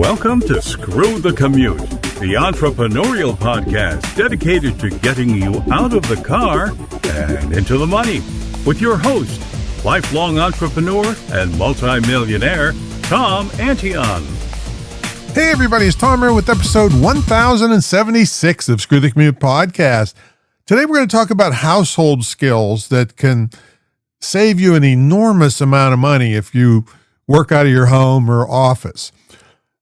Welcome to Screw the Commute, the entrepreneurial podcast dedicated to getting you out of the car and into the money. With your host, lifelong entrepreneur and multimillionaire, Tom Antion. Hey everybody, it's Tom here with episode 1076 of Screw the Commute podcast. Today we're going to talk about household skills that can save you an enormous amount of money if you work out of your home or office.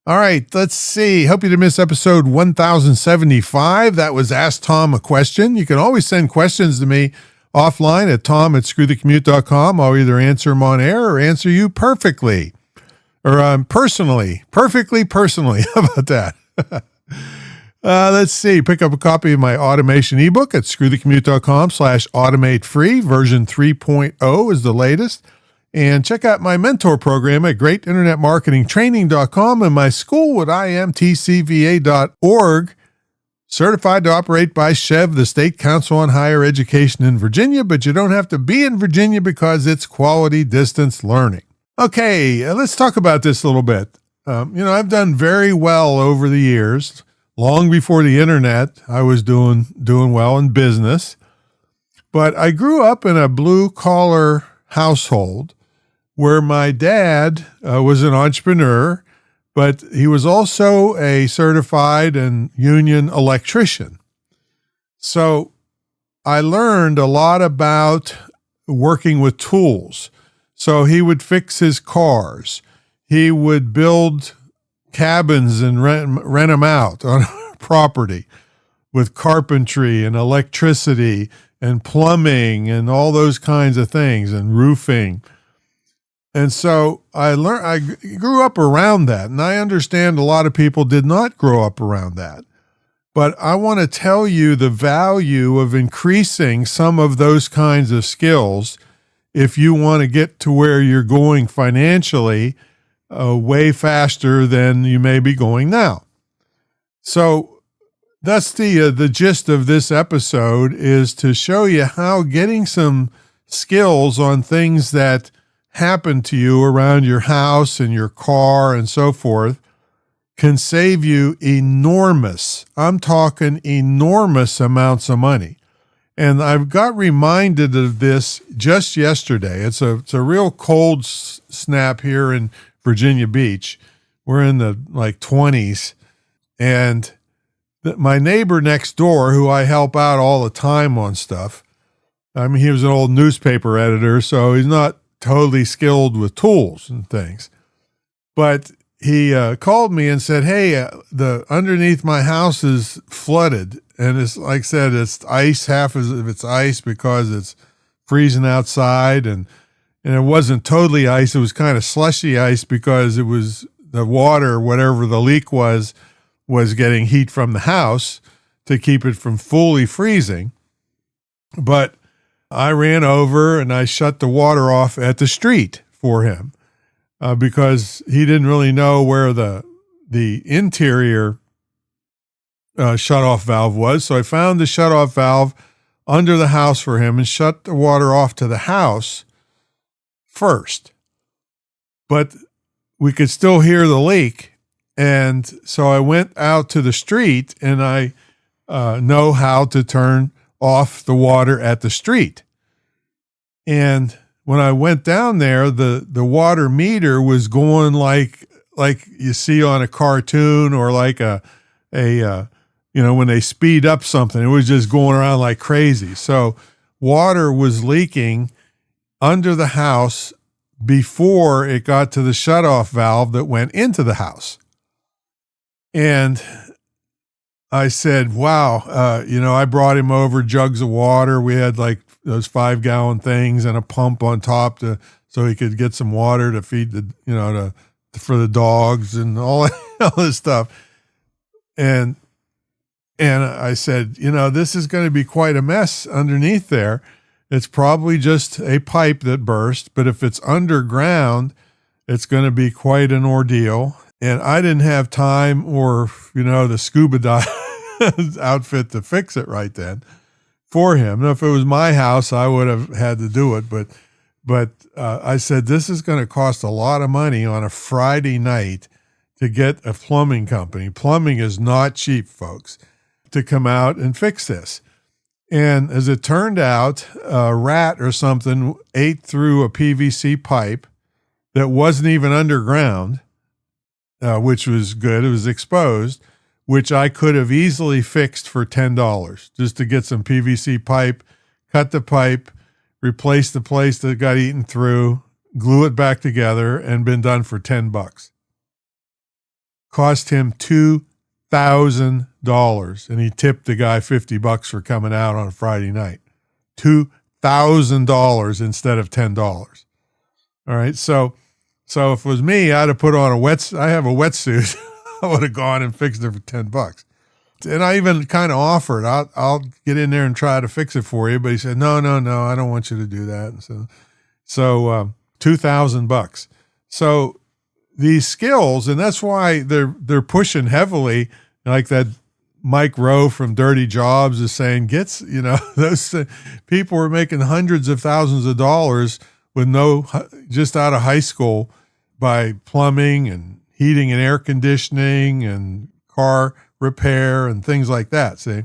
All right, let's see. Hope you didn't miss episode 1075. That was Ask Tom a Question. You can always send questions to me offline at tom@screwthecommute.com. I'll either answer them on air or answer you perfectly. Or perfectly personally. How about that? Let's see. Pick up a copy of my automation ebook at screwthecommute.com/automate free. Version 3.0 is the latest. And check out my mentor program at greatinternetmarketingtraining.com and my school at imtcva.org. Certified to operate by SHEV, the State Council on Higher Education in Virginia, but you don't have to be in Virginia because it's quality distance learning. Okay, let's talk about this a little bit. I've done very well over the years. Long before the internet, I was doing well in business. But I grew up in a blue-collar household where my dad was an entrepreneur, but he was also a certified and union electrician. So I learned a lot about working with tools. So he would fix his cars. He would build cabins and rent them out on property with carpentry and electricity and plumbing and all those kinds of things and roofing. And so I grew up around that, and I understand a lot of people did not grow up around that. But I want to tell you the value of increasing some of those kinds of skills if you want to get to where you're going financially way faster than you may be going now. So that's the gist of this episode, is to show you how getting some skills on things that happen to you around your house and your car and so forth can save you enormous, I'm talking enormous amounts of money. And I've got reminded of this just yesterday. It's a real cold snap here in Virginia Beach. We're in the 20s. And my neighbor next door, who I help out all the time on stuff, he was an old newspaper editor, so he's not totally skilled with tools and things. But he called me and said, hey, the underneath my house is flooded. And it's like I said, it's ice, half of it's ice because it's freezing outside. And it wasn't totally ice. It was kind of slushy ice because it was the water, whatever the leak was getting heat from the house to keep it from fully freezing. But I ran over and I shut the water off at the street for him because he didn't really know where the interior shutoff valve was. So I found the shutoff valve under the house for him and shut the water off to the house first. But we could still hear the leak. And so I went out to the street, and I know how to turn off the water at the street. And when I went down there, the water meter was going like you see on a cartoon, or like when they speed up something, it was just going around like crazy. So water was leaking under the house before it got to the shutoff valve that went into the house. And I said, wow, I brought him over jugs of water. We had like those 5-gallon things and a pump on top so he could get some water to feed for the dogs and all this stuff. And I said, this is going to be quite a mess underneath there. It's probably just a pipe that burst, but if it's underground, it's going to be quite an ordeal. And I didn't have time or, the scuba dive outfit to fix it right then for him. Now, if it was my house, I would have had to do it. But I said, this is going to cost a lot of money on a Friday night to to get a plumbing company. Plumbing is not cheap, folks, to come out and fix this. And as it turned out, a rat or something ate through a PVC pipe that wasn't even underground, which was good. It was exposed, which I could have easily fixed for $10 just to get some PVC pipe, cut the pipe, replace the place that got eaten through, glue it back together, and been done for $10. Cost him $2,000, and he tipped the guy $50 for coming out on a Friday night. $2,000 instead of $10. All right, so if it was me, I'd have put on I have a wetsuit. I would have gone and fixed it for $10. And I even kind of offered, I'll get in there and try to fix it for you. But he said, no, I don't want you to do that. And so $2,000. So these skills, and that's why they're pushing heavily, like that Mike Rowe from Dirty Jobs is saying, those people were making hundreds of thousands of dollars with just out of high school by plumbing and heating and air conditioning and car repair and things like that, see?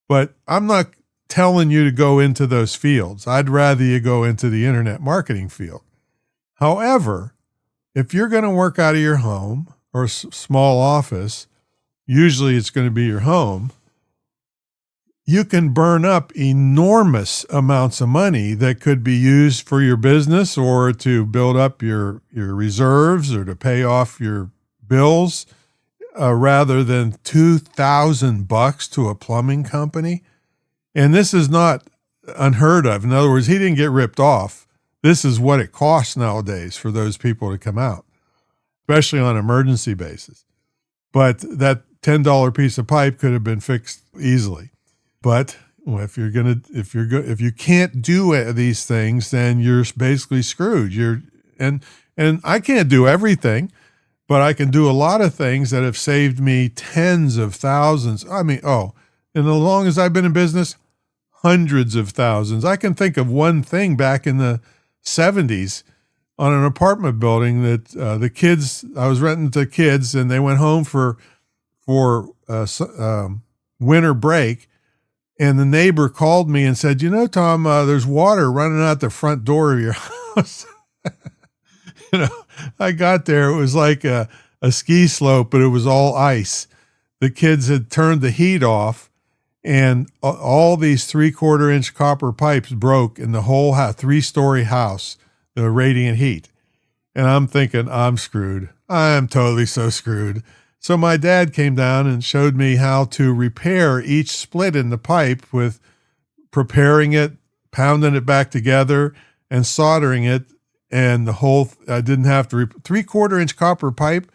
But I'm not telling you to go into those fields. I'd rather you go into the internet marketing field. However, if you're going to work out of your home or small office, usually it's going to be your home, you can burn up enormous amounts of money that could be used for your business or to build up your reserves or to pay off your bills, rather than $2,000 to a plumbing company. And this is not unheard of. In other words, he didn't get ripped off. This is what it costs nowadays for those people to come out, especially on an emergency basis. But that $10 piece of pipe could have been fixed easily. But if you can't do these things, then you're basically screwed. And I can't do everything, but I can do a lot of things that have saved me tens of thousands. And as long as I've been in business, hundreds of thousands. I can think of one thing back in the 70s on an apartment building that the kids, I was renting to kids, and they went home for winter break. And the neighbor called me and said, Tom, there's water running out the front door of your house. I got there. It was like a ski slope, but it was all ice. The kids had turned the heat off, and all these 3/4-inch copper pipes broke in the whole 3-story house, the radiant heat. And I'm thinking, I'm screwed. I am totally so screwed. So my dad came down and showed me how to repair each split in the pipe with preparing it, pounding it back together, and soldering it. And I didn't have to 3/4-inch copper pipe.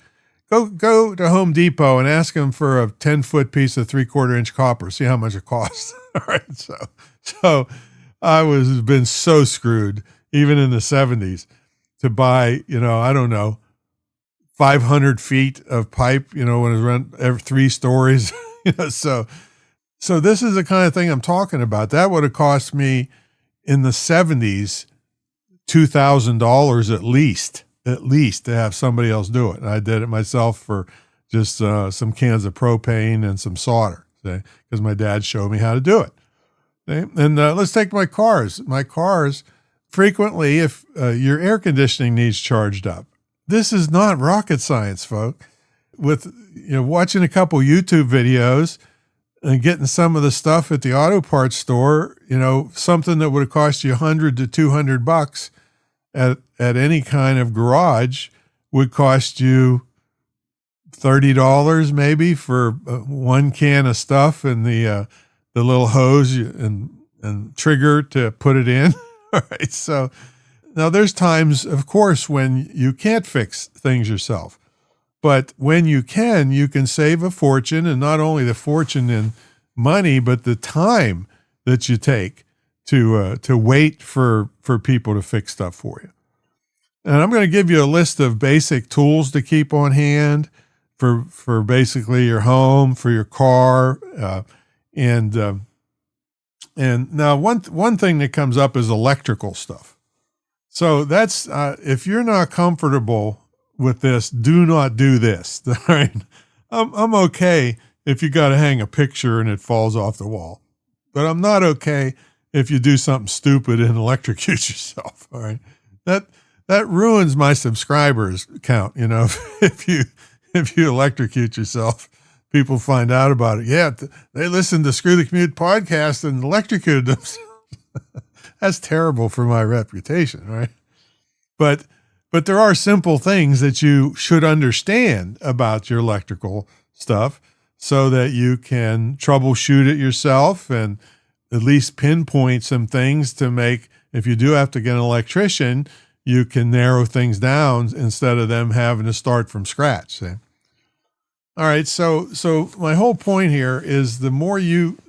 Go to Home Depot and ask them for a 10-foot piece of 3/4-inch copper. See how much it costs. All right. So I been so screwed, even in the 70s, to buy, 500 feet of pipe, when it was around every 3 stories. So this is the kind of thing I'm talking about. That would have cost me in the 70s $2,000 at least to have somebody else do it. And I did it myself for just some cans of propane and some solder, because my dad showed me how to do it. Okay? And let's take my cars. My cars, frequently, if your air conditioning needs charged up, this is not rocket science, folks. With watching a couple YouTube videos and getting some of the stuff at the auto parts store, something that would have cost you $100 to $200 at any kind of garage would cost you $30 maybe for one can of stuff and the little hose and trigger to put it in. All right, so now there's times, of course, when you can't fix things yourself, but when you can save a fortune, and not only the fortune in money, but the time that you take to wait for people to fix stuff for you. And I'm going to give you a list of basic tools to keep on hand for basically your home, for your car, and now one thing that comes up is electrical stuff. So that's if you're not comfortable with this. Do not do this. All right. I'm okay if you got to hang a picture and it falls off the wall, but I'm not okay if you do something stupid and electrocute yourself. All right. That ruins my subscribers count. If you electrocute yourself, people find out about it. Yeah. They listened to Screw the Commute podcast and electrocuted themselves. That's terrible for my reputation. Right. But there are simple things that you should understand about your electrical stuff so that you can troubleshoot it yourself and at least pinpoint some things to make, if you do have to get an electrician, you can narrow things down instead of them having to start from scratch. See? All right. So my whole point here is the more you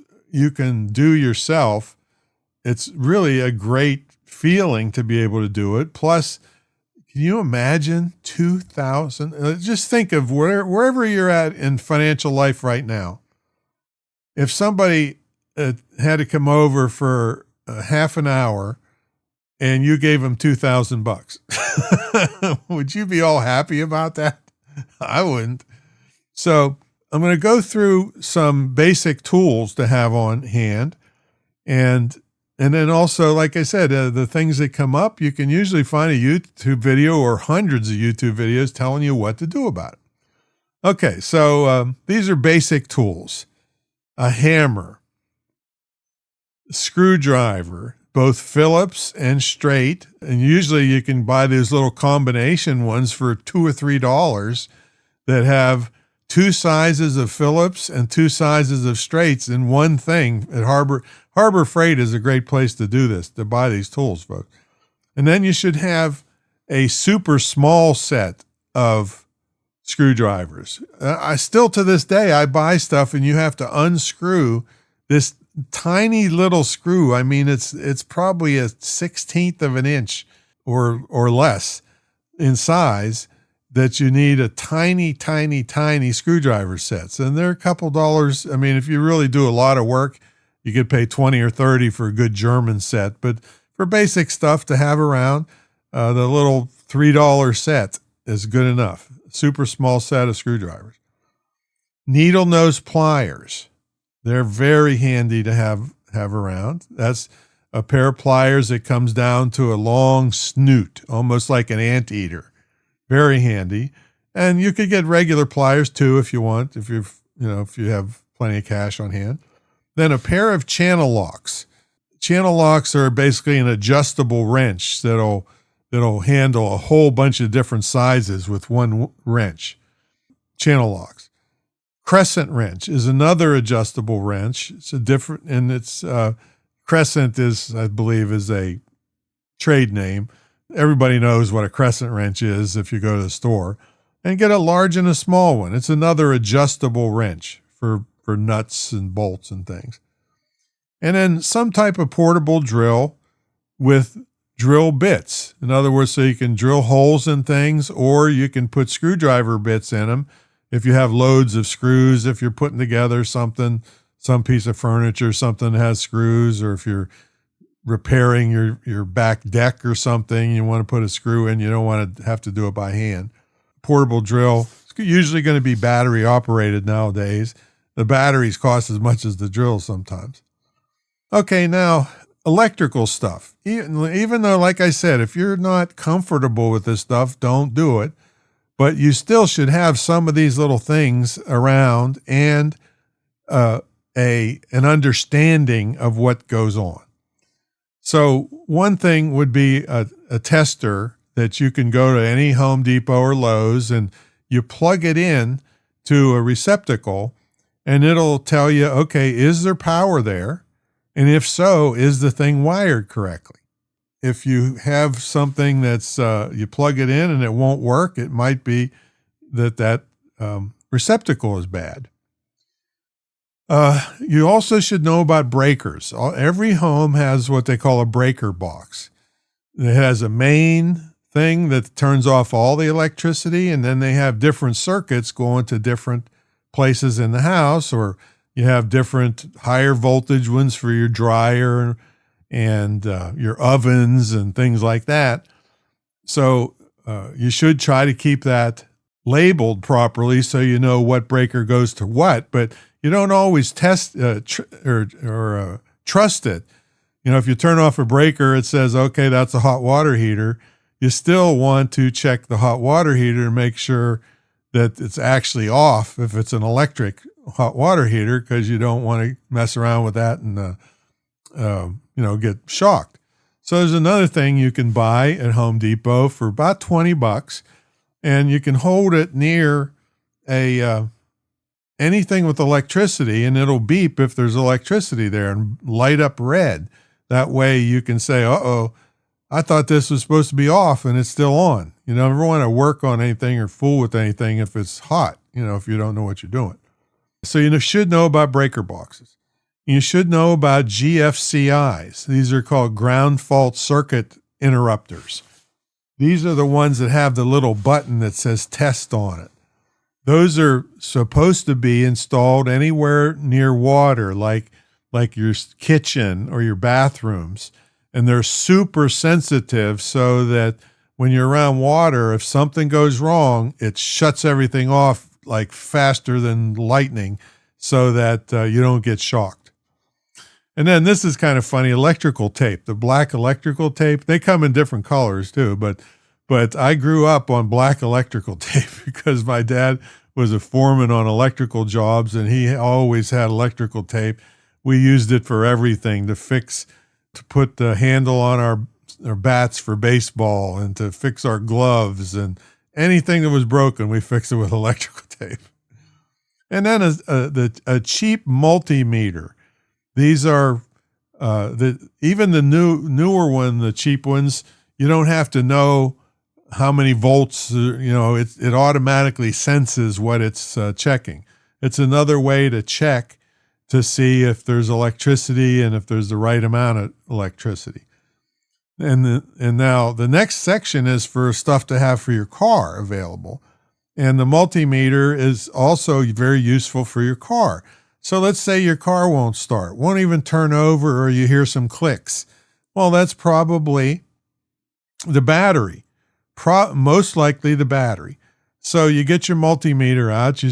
can do yourself, it's really a great feeling to be able to do it. Plus, can you imagine 2,000? Just think of wherever you're at in financial life right now. If somebody had to come over for half an hour and you gave them $2,000, would you be all happy about that? I wouldn't. So I'm going to go through some basic tools to have on hand. And then also, like I said, the things that come up, you can usually find a YouTube video or hundreds of YouTube videos telling you what to do about it. Okay, so these are basic tools. A hammer, a screwdriver, both Phillips and straight. And usually you can buy those little combination ones for $2 or $3 that have 2 sizes of Phillips and 2 sizes of straights in one thing. At Harbor Freight is a great place to do this, to buy these tools, folks. And then you should have a super small set of screwdrivers. I still, to this day, I buy stuff and you have to unscrew this tiny little screw. I mean, it's probably a 1/16 of an inch or less in size, that you need a tiny, tiny, tiny screwdriver sets. And they're a couple dollars. I mean, if you really do a lot of work, you could pay 20 or 30 for a good German set. But for basic stuff to have around, the little $3 set is good enough. Super small set of screwdrivers. Needle nose pliers. They're very handy to have around. That's a pair of pliers that comes down to a long snoot, almost like an anteater. Very handy. And you could get regular pliers too if you want, if you have plenty of cash on hand. Then a pair of channel locks. Channel locks are basically an adjustable wrench that'll handle a whole bunch of different sizes with one wrench. Channel locks. Crescent wrench is another adjustable wrench. It's Crescent is, I believe, is a trade name. Everybody knows what a crescent wrench is if you go to the store. And get a large and a small one. It's another adjustable wrench for nuts and bolts and things. And then some type of portable drill with drill bits. In other words, so you can drill holes in things, or you can put screwdriver bits in them if you have loads of screws, if you're putting together something, some piece of furniture, something that has screws, or if you're repairing your back deck or something, you want to put a screw in, you don't want to have to do it by hand. Portable drill, it's usually going to be battery operated nowadays. The batteries cost as much as the drill sometimes. Okay, now electrical stuff. Even though, like I said, if you're not comfortable with this stuff, don't do it. But you still should have some of these little things around and an understanding of what goes on. So one thing would be a tester that you can go to any Home Depot or Lowe's and you plug it in to a receptacle and it'll tell you, okay, is there power there? And if so, is the thing wired correctly? If you have something that's, you plug it in and it won't work, it might be that receptacle is bad. You also should know about breakers. Every home has what they call a breaker box. It has a main thing that turns off all the electricity, and then they have different circuits going to different places in the house, or you have different higher voltage ones for your dryer and your ovens and things like that. So You should try to keep that labeled properly so you know what breaker goes to what, but you don't always test trust it. If you turn off a breaker, it says, okay, that's a hot water heater. You still want to check the hot water heater to make sure that it's actually off if it's an electric hot water heater, because you don't want to mess around with that and get shocked. So there's another thing you can buy at Home Depot for about $20, and you can hold it near anything with electricity, and it'll beep if there's electricity there and light up red. That way you can say, uh-oh, I thought this was supposed to be off and it's still on. You never want to work on anything or fool with anything if it's hot, if you don't know what you're doing. So you should know about breaker boxes. You should know about GFCIs. These are called ground fault circuit interrupters. These are the ones that have the little button that says test on it. Those are supposed to be installed anywhere near water, like your kitchen or your bathrooms. And they're super sensitive so that when you're around water, if something goes wrong, it shuts everything off like faster than lightning so that you don't get shocked. And then this is kind of funny, electrical tape, the black electrical tape. They come in different colors too, but I grew up on black electrical tape because my dad was a foreman on electrical jobs, and he always had electrical tape. We used it for everything, to put the handle on our bats for baseball and to fix our gloves, and anything that was broken, we fixed it with electrical tape. And then a cheap multimeter. These are even the newer one, the cheap ones, you don't have to know how many volts, it automatically senses what it's checking. It's another way to check to see if there's electricity and if there's the right amount of electricity. And now the next section is for stuff to have for your car available. And the multimeter is also very useful for your car. So let's say your car won't start, won't even turn over, or you hear some clicks. Well, that's probably the battery. Most likely the battery. So you get your multimeter out, you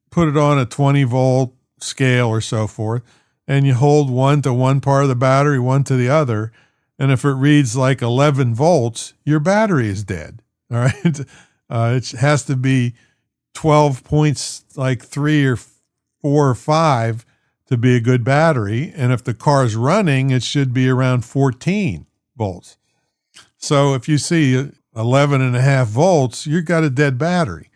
put it on a 20 volt scale or so forth, and you hold one to one part of the battery, one to the other. And if it reads like 11 volts, your battery is dead. All right. It has to be 12 points, like 3 or 4 or 5 to be a good battery. And if the car's running, it should be around 14 volts. So if you see 11.5 volts, you've got a dead battery.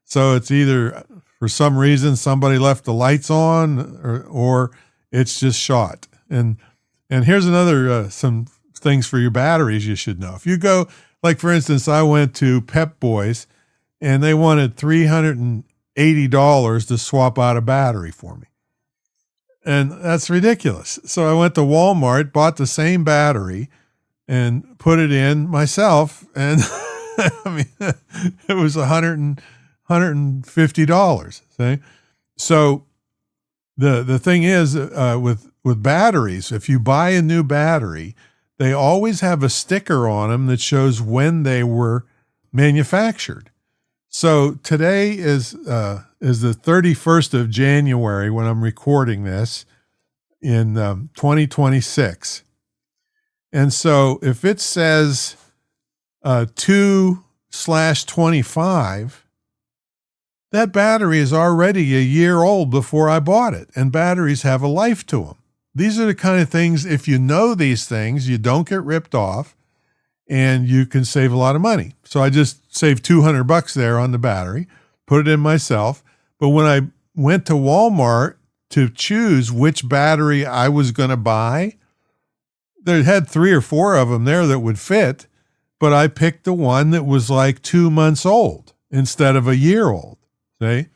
So it's either for some reason somebody left the lights on, or it's just shot. And here's another some things for your batteries you should know. If you go, like for instance, I went to Pep Boys and they wanted $380 to swap out a battery for me. And that's ridiculous. So I went to Walmart, bought the same battery and put it in myself. And I mean, it was $150. See? So the thing is, with batteries, if you buy a new battery, they always have a sticker on them that shows when they were manufactured. So today is the 31st of January when I'm recording this in 2026. And so if it says 2/25, that battery is already a year old before I bought it, and batteries have a life to them. These are the kind of things, if you know these things, you don't get ripped off and you can save a lot of money. So I just saved $200 there on the battery, put it in myself. But when I went to Walmart to choose which battery I was going to buy, they had 3 or 4 of them there that would fit, but I picked the one that was like 2 months old instead of a year old. See?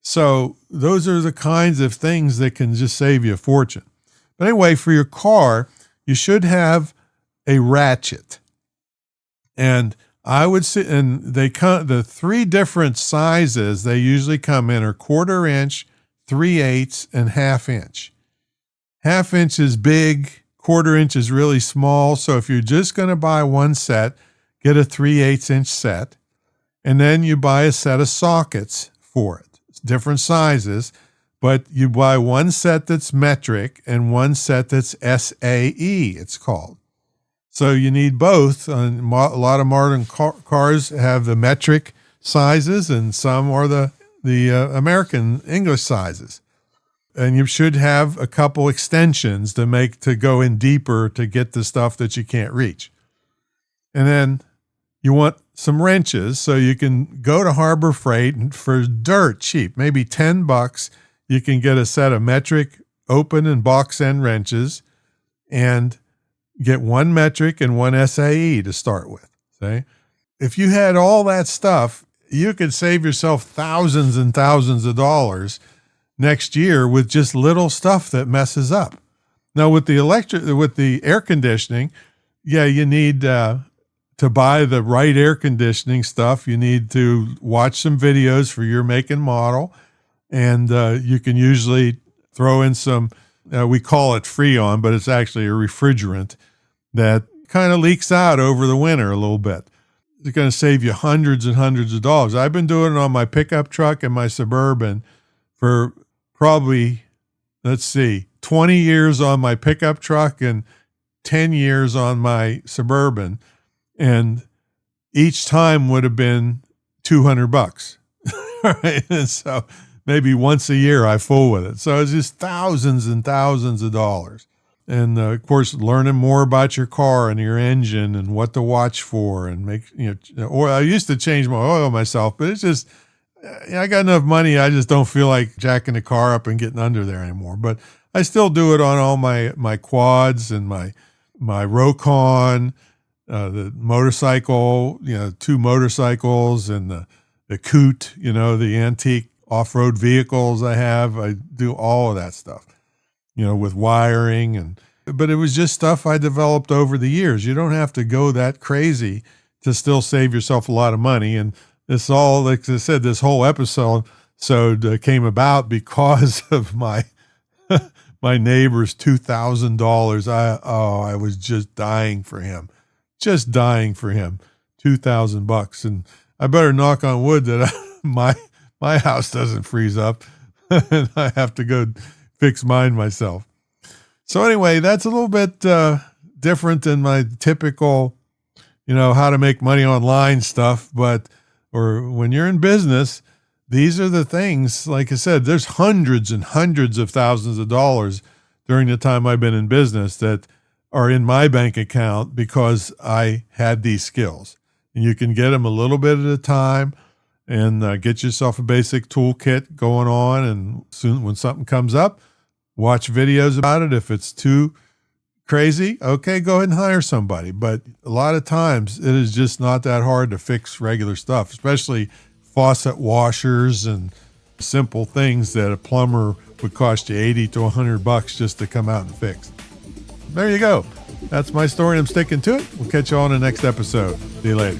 So those are the kinds of things that can just save you a fortune. But anyway, for your car, you should have a ratchet. And I would say, and they come, the 3 different sizes they usually come in are 1/4 inch, 3/8, and 1/2 inch. 1/2 inch is big, 1/4 inch is really small. So if you're just going to buy one set, get a 3/8 inch set, and then you buy a set of sockets for it. It's different sizes, but you buy one set that's metric and one set that's SAE, it's called. So you need both. A lot of modern cars have the metric sizes, and some are the American English sizes. And you should have a couple extensions to go in deeper to get the stuff that you can't reach. And then you want some wrenches, so you can go to Harbor Freight and for dirt cheap, maybe $10, you can get a set of metric open and box end wrenches and get one metric and one SAE to start with. See? If you had all that stuff, you could save yourself thousands and thousands of dollars next year with just little stuff that messes up. Now with the air conditioning, you need to buy the right air conditioning stuff. You need to watch some videos for your make and model, and you can usually throw in some, we call it Freon, but it's actually a refrigerant that kind of leaks out over the winter a little bit. It's going to save you hundreds and hundreds of dollars. I've been doing it on my pickup truck and my Suburban for probably, 20 years on my pickup truck and 10 years on my Suburban. And each time would have been $200. Right? And so maybe once a year I fool with it. So it's just thousands and thousands of dollars. And of course, learning more about your car and your engine and what to watch for and or I used to change my oil myself, but it's just, I got enough money. I just don't feel like jacking the car up and getting under there anymore. But I still do it on all my quads and my Rocon, the motorcycle, 2 motorcycles and the Coot, the antique off-road vehicles I have. I do all of that stuff, with wiring but it was just stuff I developed over the years. You don't have to go that crazy to still save yourself a lot of money. And this all, like I said, this whole episode came about because of my neighbor's $2,000. I was just dying for him. $2,000. And I better knock on wood that my house doesn't freeze up and I have to go fix mine myself. So anyway, that's a little bit different than my typical, how to make money online stuff. Or when you're in business, these are the things, like I said, there's hundreds and hundreds of thousands of dollars during the time I've been in business that are in my bank account because I had these skills. And you can get them a little bit at a time and get yourself a basic toolkit going on. And soon when something comes up, watch videos about it. If it's too crazy, okay, go ahead and hire somebody. But a lot of times it is just not that hard to fix regular stuff, especially faucet washers and simple things that a plumber would cost you $80 to $100 just to come out and fix. There you go. That's my story. I'm sticking to it. We'll catch you on the next episode. See you later.